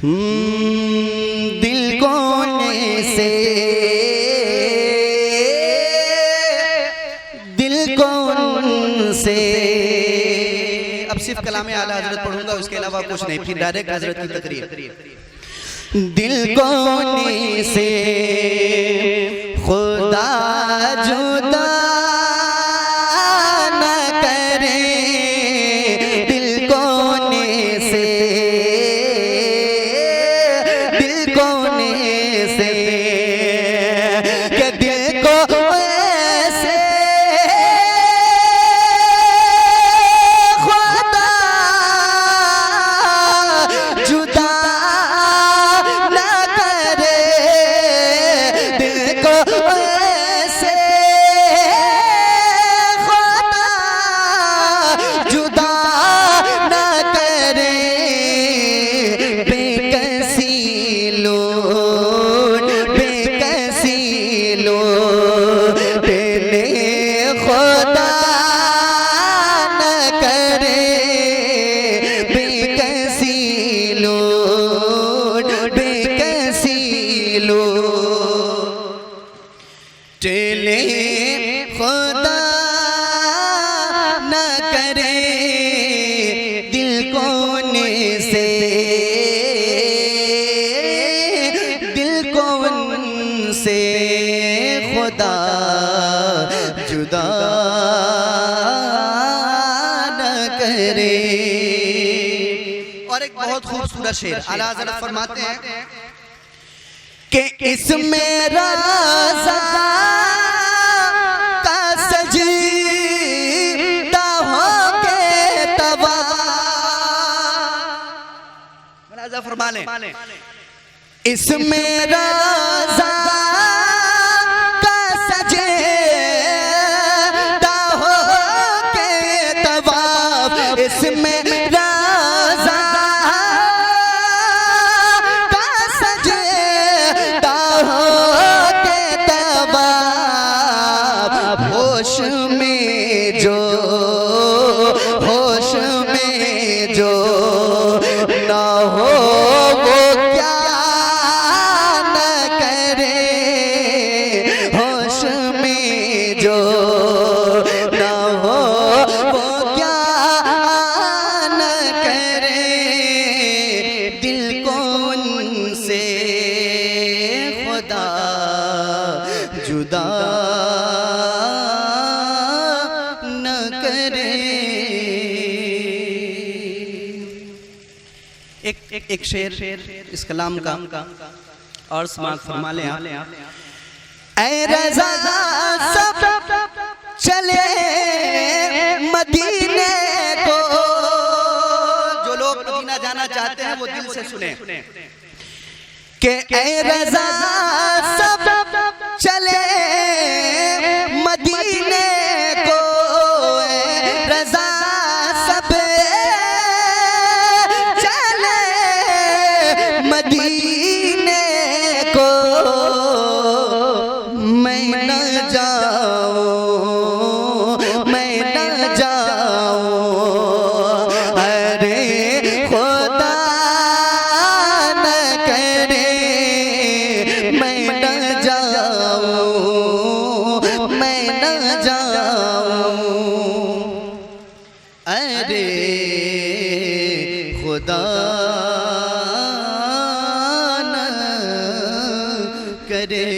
दिल कोने से, दिल कौन से। अब सिर्फ कलाम आला हजरत पढ़ूंगा, उसके अलावा कुछ नहीं, फिर डायरेक्ट हजरत की तकरीर। दिल कोने से खुदा जुदा न करे, दिल कोने से, दिल कोने से, कि दिल को ऐसे खुदा जुदा न करे, दिल को ऐसे खुदा जुदा न करे। बेकसी लोट, बेकसी लोट ने खुदा न करे, बेकसी लोट, बेकसी लोट ने खुदा न करे, दिल कोने से, दिल कौन से खुदा जुदा न करे। और एक बहुत खूबसूरत शेर आला हज़रत फरमाते हैं कि इसमें राज़ा का सजीदा हो के तवा। राज़ा फरमा लें, इसमें राज़ा का सजीदा हो के तवाफ, इसमें राज़ा का सजीदा हो के तवाफ। होश में जो, होश में जो ना हो वो क्या न करे, होश में जो ना हो वो क्या न करे। दिल कौन से खुदा जुदा न करे। एक शेर इस कलाम का और समाअत फरमा लें आप। ऐ रज़ा सब चले मदीने को, जो लोग मदीना जाना चाहते हैं वो दिल से सुने कि ऐ रज़ा सब चले मदीने को, ऐ रज़ा सब चले मदीने को। मैं न जाऊं, मैं न जाऊं, अरे खुदा न करे, मैं न जाऊं, मैं न जाऊं, अरे खुदा न करे।